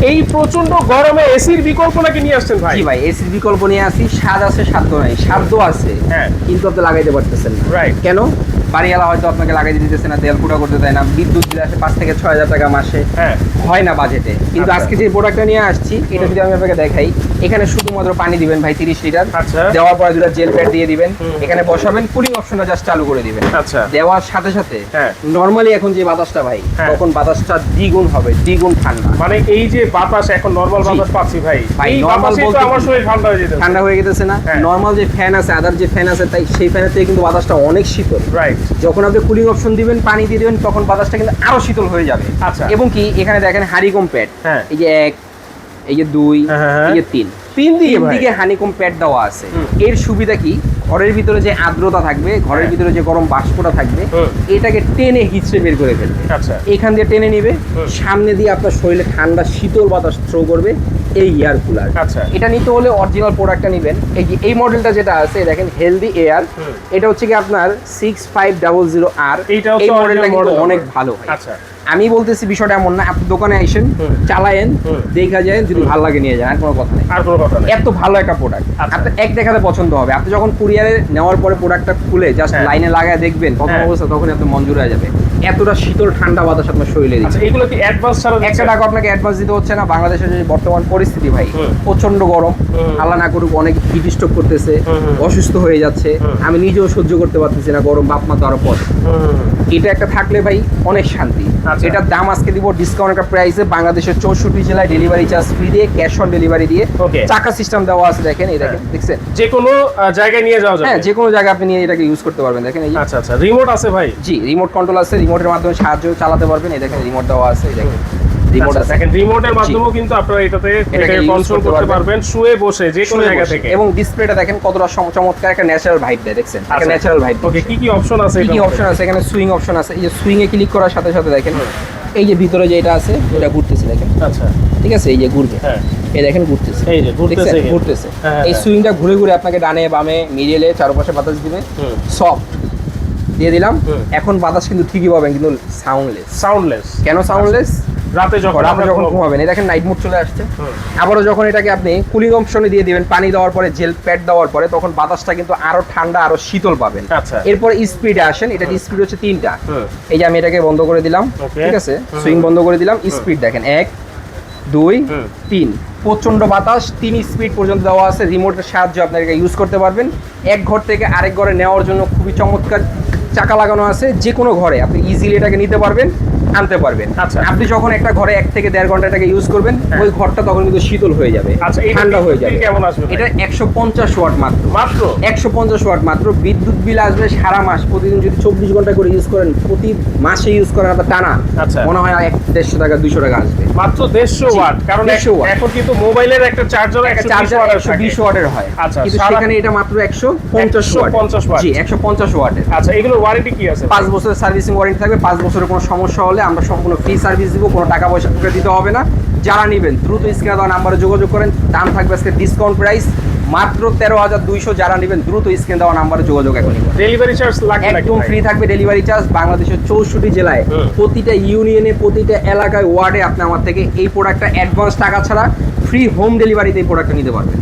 এই প্রচন্ড গরমে এসির বিকল্প নাকি নিয়ে আসছেন ভাই? জি ভাই, এসির বিকল্প নিয়ে আসি। স্বাদ আছে, সাধ্য নাই। সাধ্য আছে, হ্যাঁ, কিন্তু আপনি লাগাইতে পারতেছেন না। রাইট। কেন? বাড়িওয়ালা হয়তো আপনাকে লাগাইতে দিতেছে না, তেল ফুটা করতে দেয় না, বিদ্যুৎ বিল আসে 5 থেকে 6 হাজার টাকা মাসে, হ্যাঁ, হয় না বাজেটে। কিন্তু আচ্ছা। আজকে যে প্রোডাক্টটা নিয়ে আসছি, এটা যদি আমি আপনাকে দেখাই, এখানে শুধুমাত্র পানি দিবেন ভাই 30 লিটার। আচ্ছা। দেওয়ার পরে দুটো জেল প্যাড দিয়ে দিবেন, এখানে বসাবেন, কুলিং অপশনটা জাস্ট চালু করে দিবেন। আচ্ছা। দেওয়ার সাথে সাথে হ্যাঁ। নরমালি এখন যে বাতাসটা ভাই, হ্যাঁ। তখন বাতাসটা দ্বিগুণ হবে, দ্বিগুণ ঠান্ডা। মানে এই যে বাতাস, এখন নরমাল জি। বাতাস পাচ্ছি ভাই, ভাই, এই normal বাতাসে তো বলতে আমার কি? শরীর ঠান্ডা হয়ে যেতে। ঠান্ডা হয়ে গেছে না? হ্যাঁ। নরমাল যে ফ্যান আছে, আদার যে ফ্যান আছে, তাই সেই ফ্যানের থেকে কিন্তু বাতাসটা অনেক শীতল। রাইট। যখন আপনি কুলিং অপশন দিবেন, পানি দিয়ে দিবেন, তখন বাতাসটা কিন্তু আরো শীতল হয়ে যাবে। আচ্ছা। এবং কি এখানে দেখেন হানিকম প্যাড, হ্যাঁ। এই যে 1, এই যে 2, হ্যাঁ। এই যে 3, তিন দিকে ভাই? দিকে হানিকম প্যাড দেওয়া আছে। এর সুবিধা কি? ঘরের ভিতরে যে আর্দ্রতা থাকবে, ঘরের হ্যাঁ। ভিতরে যে গরম বাষ্পটা থাকবে, এটাকে টেনে হিচড়ে বের করে ফেলবে। আচ্ছা। এখান দিয়ে টেনে নিবে, সামনে দিয়ে আপনার শরীরে ঠান্ডা শীতল বাতাস থ্রো করবে এই এয়ার কুলার। আচ্ছা। এটা নিতে হলে অরিজিনাল প্রোডাক্টটা নেবেন। এই যে এই মডেলটা যেটা আছে দেখেন, হেলদি এয়ার, এটা হচ্ছে কি আপনার 6500R। এইটা হচ্ছে এই মডেলটা original কিন্তু model অনেক number। ভালো ভাই। আচ্ছা। আমি বলতেছি বিষয়টা এমন না, আপনি দোকানে আসেন, চালায়েন, দেখা যায়, যদি ভালো লাগে নিয়ে যান, আর কোনো কথা নেই। আর কোনো কথা নেই। এত ভালো একটা প্রোডাক্ট আচ্ছা। আপনার এক দেখাতে পছন্দ হবে। আপনি যখন কুরিয়ারে নেওয়ার পরে প্রোডাক্টটা খুলে জাস্ট হ্যাঁ। লাইনে লাগায় দেখবেন প্রথম হ্যাঁ। অবস্থা, তখন আপনি মঞ্জুর হয়ে যাবে। এতটা শীতল ঠান্ডা বাতাস আপনার শরীরে দিচ্ছে। আচ্ছা, এগুলো কি অ্যাডভান্স ছাড়া একটা দিচ্ছেন? টাকা আপনাকে অ্যাডভান্স দিতে হচ্ছে না। বাংলাদেশের যে বর্তমান পরিস্থিতি ভাই, হুম। প্রচন্ড গরম, আল্লাহ না করুক অনেক হিট স্ট্রোক করতেছে, অসুস্থ হয়ে যাচ্ছে। আমি নিজেও সহ্য করতে পারতেছি না, গরম বাপ মা তো আরো পর। এটা একটা থাকলে ভাই অনেক শান্তি। আচ্ছা। এটার দাম আজকে দিব ডিসকাউন্ট একটা প্রাইসে, বাংলাদেশের 64 জেলায় ডেলিভারি চার্জ ফ্রি দিয়ে, ক্যাশ অন ডেলিভারি দিয়ে। Okay. চাকা সিস্টেম দেওয়া আছে, দেখেন এই দেখেন, দেখছেন? যে কোনো জায়গায় নিয়ে যাওয়া যাবে? হ্যাঁ, যে কোনো জায়গায় আপনি নিয়ে এটাকে ইউজ করতে পারবেন। দেখেন এই যে, আচ্ছা আচ্ছা, রিমোট আছে ভাই? জি, রিমোট কন্ট্রোল আছে, রিমোটের মাধ্যমে সাহায্য চালাতে পারবেন। এই দেখেন রিমোট দেওয়া আছে, এই দেখেন রিমোট আচ্ছা, আছে। দেখেন রিমোটের মাধ্যমেও কিন্তু আপনারা এটাকে use কন্ট্রোল করতে করতে পারবেন। পারবেন শুয়ে বসে যে কোনো জায়গা থেকে। এবং ডিসপ্লেটা দেখেন কতটা চমৎকার একটা ন্যাচারাল ভাইব দেয়, দেখছেন? একটা ন্যাচারাল ভাইব। ওকে, কি কি অপশন আছে? কি কি অপশন আছে এখানে? সুইং অপশন আছে। এই যে সুইং এ ক্লিক করার সাথে সাথে দেখেন, এই যে ভিতরে যে এটা আছে, এটা ঘুরতেছে, দেখেন? আচ্ছা। ঠিক আছে, এই যে ঘুরবে, হ্যাঁ। এই দেখেন ঘুরতেছে, এই যে ঘুরতেছে, দেখছেন? এই যে। ঘুরতেছে। হ্যাঁ, এই হ্যাঁ। সুইংটা ঘুরে ঘুরে আপনাকে ডানে বামে মিডিলে চারপাশে বাতাস দিবে। সফট দিয়ে দিলাম। এখন বাতাস কিন্তু ঠিকই পাবেন, কিন্তু সাউন্ডলেস। সাউন্ডলেস? কেন সাউন্ডলেস? রাতে যখন আপনি যখন ঘুমাবেন, এই দেখেন নাইট মোড চলে আসছে। হুম। আবারও যখন এটাকে আপনি কুলিং অপশনে দিয়ে দিবেন, পানি দেওয়ার পরে, জেল প্যাড দেওয়ার পরে, তখন বাতাসটা কিন্তু আরো ঠান্ডা, আরো শীতল পাবেন। আচ্ছা। এরপর স্পিডে আসেন, এটা স্পিড হচ্ছে 3টা। হুম। এই যে আমি এটাকে বন্ধ করে দিলাম, Okay. ঠিক আছে? সুইং বন্ধ করে দিলাম, স্পিড দেখেন 1, 2, 3। প্রচন্ড বাতাস, 3 স্পিড পর্যন্ত দেওয়া আছে। রিমোটের সাহায্যে আপনারা এটা ইউজ করতে পারবেন। এক ঘর থেকে আরেক ঘরে নেওয়ার জন্য খুবই চমৎকার চাকা লাগানো আছে। যে কোনো ঘরে আপনি ইজিলি এটাকে নিতে পারবেন, আনতে পারবেন। আচ্ছা। আপনি যখন একটা ঘরে 1 থেকে 1.5 ঘন্টা এটাকে ইউজ করবেন, ওই ঘরটা তখন কিন্তু শীতল হয়ে যাবে, আচ্ছা, এটা ঠান্ডা হয়ে যাবে। কেমন আসবে ভাই? এটা 150 ওয়াট মাত্র। মাত্র 150 ওয়াট মাত্র। বিদ্যুৎ বিল আসবে সারা মাস, প্রতিদিন যদি 24 ঘন্টা করে ইউজ করেন, প্রতি মাসে ইউজ করেন আপনার টানা, আচ্ছা। মনে হয় 150 টাকা 200 টাকা আসবে। মাত্র 150 ওয়াট? কারণ 150 ওয়াট। এখন কিন্তু মোবাইলের একটা চার্জার একটা 120 চার্জার ওয়াটের 120 থাকে। ওয়াটের হয়, আচ্ছা, কিন্তু সারা- সেখানে এটা মাত্র 150 ওয়াট। 150 ওয়াট। জি, 150 ওয়াটের। আচ্ছা, এগুলোর ওয়ারেন্টি কি আছে? 5 বছরের সার্ভিসিং ওয়ারেন্টি থাকবে। 5 বছরের কোনো সমস্যা হলে আমরা সম্পূর্ণ ফ্রি সার্ভিস দিব, কোনো টাকা পয়সা করে দিতে হবে না। যারা নেবেন দ্রুত স্ক্রিনে দেওয়া নাম্বারে যোগাযোগ করেন। দাম থাকবে আজকে ডিসকাউন্ট প্রাইস মাত্র 13,200। যারা নেবেন দ্রুত স্ক্রিনে দেওয়া নাম্বারে যোগাযোগ এখনই করেন। ডেলিভারি চার্জ লাগবে নাকি একদম ভাই? ফ্রি থাকবে ডেলিভারি চার্জ। বাংলাদেশের 64 জেলায়, প্রতিটা ইউনিয়নে, প্রতিটা এলাকায়, ওয়ার্ডে আপনি আমার থেকে এই প্রোডাক্টটা অ্যাডভান্স টাকা ছাড়া ফ্রি হোম ডেলিভারিতে এই প্রোডাক্টটা নিতে পারবেন।